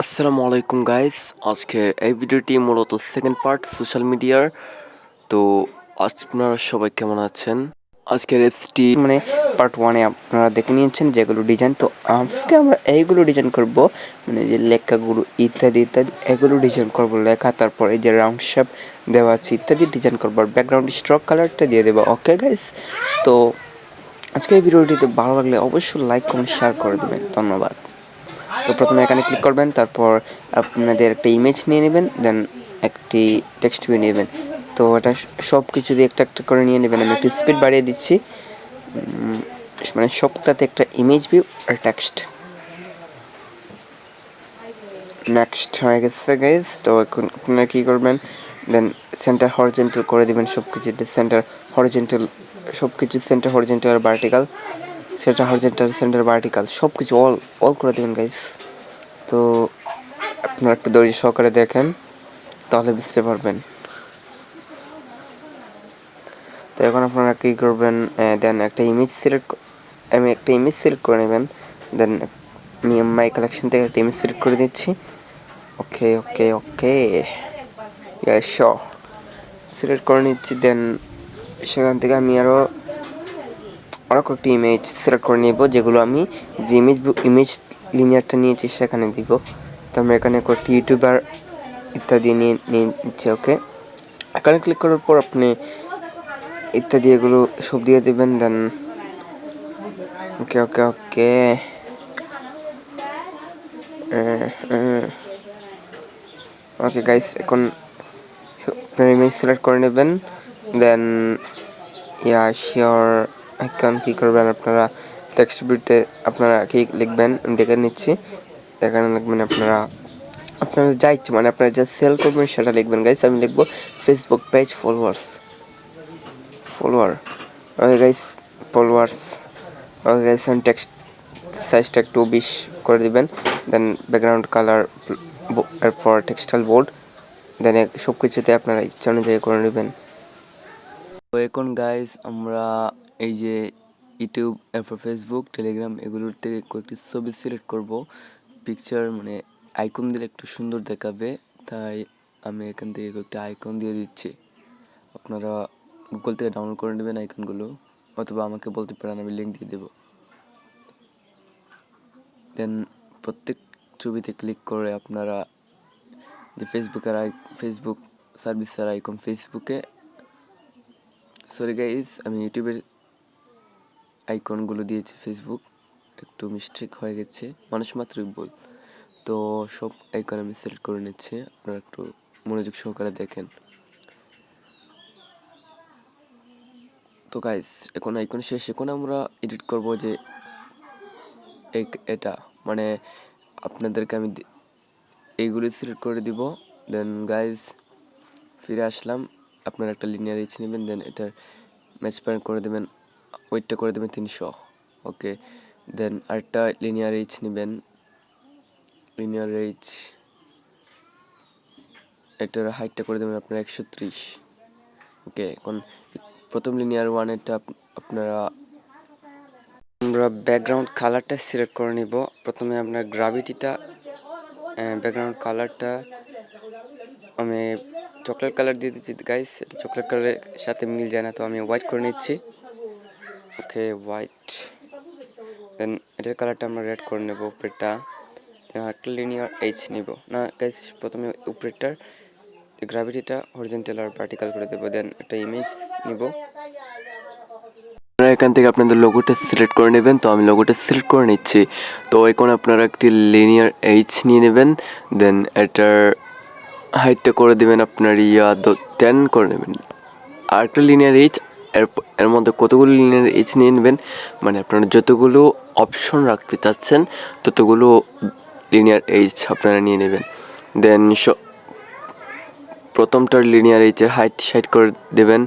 আসসালামু আলাইকুম গাইস, আজকের এই ভিডিওটি মূলত সেকেন্ড পার্ট সোশ্যাল মিডিয়ার। তো আপনারা সবাই কেমন আছেন? আজকের এপসটি পার্ট ওয়ানে আপনারা দেখে নিয়েছেন যেগুলো ডিজাইন। তো আজকে আমরা এইগুলো ডিজাইন করব, যে লেখাগুলো ইত্যাদি ইত্যাদি এগুলো ডিজাইন করব। লেখা, তারপর এই যে রাউন্ড শেপ দেওয়া আছে ইত্যাদি ডিজাইন করবো, আর ব্যাকগ্রাউন্ড স্ট্রোক কালারটা দিয়ে দেবো। ওকে গাইস, তো আজকে এই ভিডিওটিতে ভালো লাগলে অবশ্যই লাইক কমেন্ট শেয়ার করে দেবেন। ধন্যবাদ। তো প্রথমে এখানে ক্লিক করবেন, তারপর আপনাদের একটা ইমেজ নিয়ে নেবেন, দেন একটি টেক্সট ভিউ নেবেন। তো এটা সব কিছু দিয়ে একটা একটা করে নিয়ে নেবেন। আমি একটু স্পিড বাড়িয়ে দিচ্ছি, সবটাতে একটা ইমেজ ভিউ আর টেক্সট। নেক্সট হয়ে গেছে গাইজ। তো এখন আপনারা কী করবেন, দেন সেন্টার হরিজেন্টাল করে দেবেন সব কিছু। সেন্টার হরিজেন্টাল সব কিছু, সেন্টার হরিজেন্টাল আর vertical, centre horizontal centre vertical সব কিছু অল করে দেবেন গাইজ। তো আপনারা একটু ধৈর্য সহকারে দেখেন, তাহলে বুঝতে পারবেন। তো এখন আপনারা কী করবেন, দেন একটা ইমেজ সিলেক্ট করে নেবেন। দেন আমি মাই কালেকশন থেকে একটা ইমেজ সিলেক্ট করে দিচ্ছি। ওকে ওকে ওকে, শিওর সিলেক্ট করে নিচ্ছি। দেন সেখান থেকে আমি আরও কয়েকটি ইমেজ সিলেক্ট করে নেব, যেগুলো আমি যে ইমেজ লিনিয়ারটা নিয়েছি সেখানে দিব। তো আমি এখানে কয়েকটি ইউটিউবার ইত্যাদি নিয়ে নিচ্ছি। ওকে, এখানে ক্লিক করার পর আপনি ইত্যাদি এগুলো সব দিয়ে দেবেন। দেন ওকে ওকে ওকে, ওকে গাইস, এখন আপনার ইমেজ সিলেক্ট করে নেবেন। দেন শিওর, এখন কী করবেন, আপনারা টেক্সট ভিউতে আপনারা কী লিখবেন দেখে নিচ্ছি। এখানে লিখবেন আপনারা যা ইচ্ছে, আপনারা যা সেল করবেন সেটা লিখবেন গাইস। আমি লিখবো Facebook page follower. Okay guys, followers. Okay guys, text সাইজটা একটু 20 করে দিবেন। দেন ব্যাকগ্রাউন্ড কালার, এরপর টেক্সটাইল বোল্ড, দেন সব কিছুতে আপনারা ইচ্ছা অনুযায়ী করে নেবেন। তো এখন গাইস আমরা এই যে ইউটিউব, এরপর ফেসবুক, টেলিগ্রাম এগুলোর থেকে কয়েকটি ছবি সিলেক্ট করব। পিকচার আইকন দিলে একটু সুন্দর দেখাবে, তাই আমি এখান থেকে কয়েকটি আইকন দিয়ে দিচ্ছি। আপনারা গুগল থেকে ডাউনলোড করে নেবেন আইকনগুলো, অথবা আমাকে বলতে পারেন, আমি লিঙ্ক দিয়ে দেবো। দেন প্রত্যেক ছবিতে ক্লিক করে আপনারা যে ফেসবুক সার্ভিসের আইকন, ফেসবুকে সরি গাইস, আমি ইউটিউবের আইকনগুলো দিয়েছি, ফেসবুক একটু মিস্টেক হয়ে গেছে, মানুষ মাত্রই ভুল। তো সব আইকন আমি সিলেক্ট করে নিচ্ছি, আপনারা একটু মনোযোগ সহকারে দেখেন। তো গাইস, এখন আইকন শেষ। এখন আমরা এডিট করব যে এটা আপনাদেরকে আমি এইগুলি সিলেক্ট করে দিব। দেন গাইস ফিরে আসলাম, আপনারা একটা লিনিয়ার এইচ নেবেন, দেন এটার ম্যাচ পয়েন্ট করে দেবেন, ওয়েটটা করে দেবেন 300। ওকে, দেন আরেকটা লিনিয়ার এইচ নেবেন, লিনিয়ার এইচ এটার হাইটটা করে দেবেন আপনারা 130। ওকে, এখন প্রথম লিনিয়ার ওয়ানেরটা আপনারা আমরা ব্যাকগ্রাউন্ড কালারটা সিলেক্ট করে নিব। প্রথমে আপনার গ্রাভিটিটা, ব্যাকগ্রাউন্ড কালারটা আমি চকলেট কালার দিয়ে দিচ্ছি গাইস। এটা চকলেট কালারের সাথে মিল যায় না, তো আমি হোয়াইট করে নিচ্ছি। ওকে, হোয়াইট। দেন এটার কালারটা আমরা রেড করে নেব, উপরেরটা। একটা লিনিয়ার এইচ নিব না গাইস, প্রথমে উপরেরটার গ্রাভিটিটা হরিজন্টাল আর ভার্টিক্যাল করে দেবো। দেন একটা ইমেজ নিব, এখান থেকে আপনাদের লোগোটা সিলেক্ট করে নেবেন। তো আমি লোগোটা সিলেক্ট করে নিচ্ছি। তো এখন আপনারা একটি লিনিয়ার এইচ নিয়ে নেবেন, দেন এটার হাইটটা করে দেবেন আপনার 10 করে নেবেন। আর একটা লিনিয়ার এইচ, এর মধ্যে কতগুলো লিনিয়ার এইচ নিয়ে নেবেন, আপনারা যতগুলো অপশন রাখতে চাচ্ছেন ততগুলো লিনিয়ার এইচ আপনারা নিয়ে নেবেন। দেন প্রথমটার লিনিয়ার এইচের হাইট 60 করে দেবেন,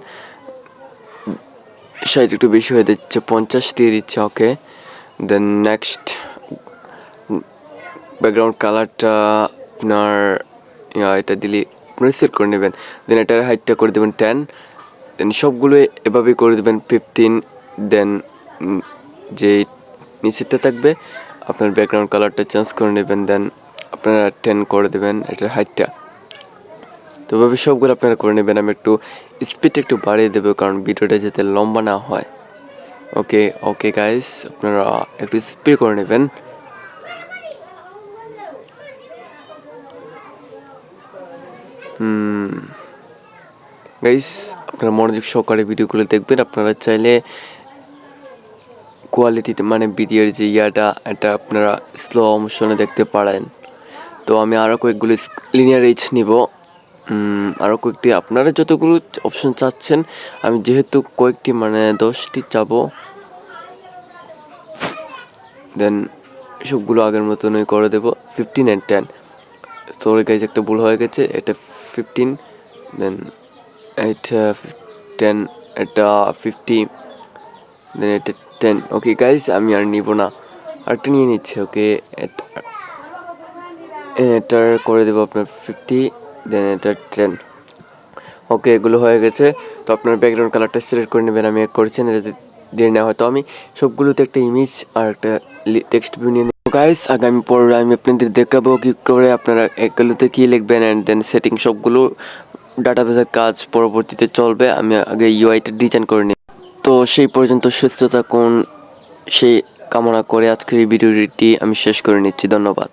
60 একটু বেশি হয়ে যাচ্ছে, 50 দিয়ে দিচ্ছে। ওকে, দেন নেক্সট ব্যাকগ্রাউন্ড কালারটা আপনার এটা দিলে আপনারা সিলেক্ট করে নেবেন। দেন এটার হাইটটা করে দেবেন 10। দেন সবগুলো এভাবে করে দেবেন 15। দেন যে নিচেরটা থাকবে আপনার ব্যাকগ্রাউন্ড কালারটা চেঞ্জ করে নেবেন। দেন আপনারা 10 করে দেবেন এটার হাইটটা। তো এভাবে সবগুলো আপনারা করে নেবেন। আমি একটু স্পিডটা একটু বাড়িয়ে দেবো কারণ ভিডিওটা যাতে লম্বা না হয়। ওকে ওকে গাইস, আপনারা একটু স্পিড করে নেবেন। গাইস, আপনারা মনোযোগ সহকারে ভিডিওগুলো দেখবেন। আপনারা চাইলে কোয়ালিটিতে মানে ভিডিওর যে এটা আপনারা স্লো মোশনে দেখতে পারেন। তো আমি আরও কয়েকগুলো লিনিয়ার এইচ নিব, আরও কয়েকটি আপনারা যতগুলো অপশন চাচ্ছেন। আমি যেহেতু কয়েকটি মানে 10টি চাবো, দেন সবগুলো আগের মতনই করে দেবো 15 and 10। সরি গাইজ, একটা ভুল হয়ে গেছে, এটা 15, দেন এটা 10, এটা 50, দেন এটা 10। ওকে গাইজ, আমি আর নিব না, আরেকটা নিয়ে নিচ্ছে। ওকে, এটার করে দেবো আপনার 50, দেন এটা 10। ওকে, এগুলো হয়ে গেছে। তো আপনার ব্যাকগ্রাউন্ড কালারটা সিলেক্ট করে নেবেন। আমি করেছেন, এটাতে দিয়ে নেওয়া হয়। তো আমি সবগুলোতে একটা ইমেজ আর একটা টেক্সট ভিউ নিয়ে নেব গাইস। আগামী পরে আমি আপনাদের দেখাবো কী করে আপনারা এগুলোতে কী লিখবেন অ্যান্ড দেন সেটিং সবগুলো ডাটাবেসের কাজ পরবর্তীতে চলবে। আমি আগে ইউআইটা ডিজাইন করে নিই। তো সেই পর্যন্ত সুস্থ থাকুন, সেই কামনা করে আজকের এই ভিডিওটি আমি শেষ করে নিচ্ছি। ধন্যবাদ।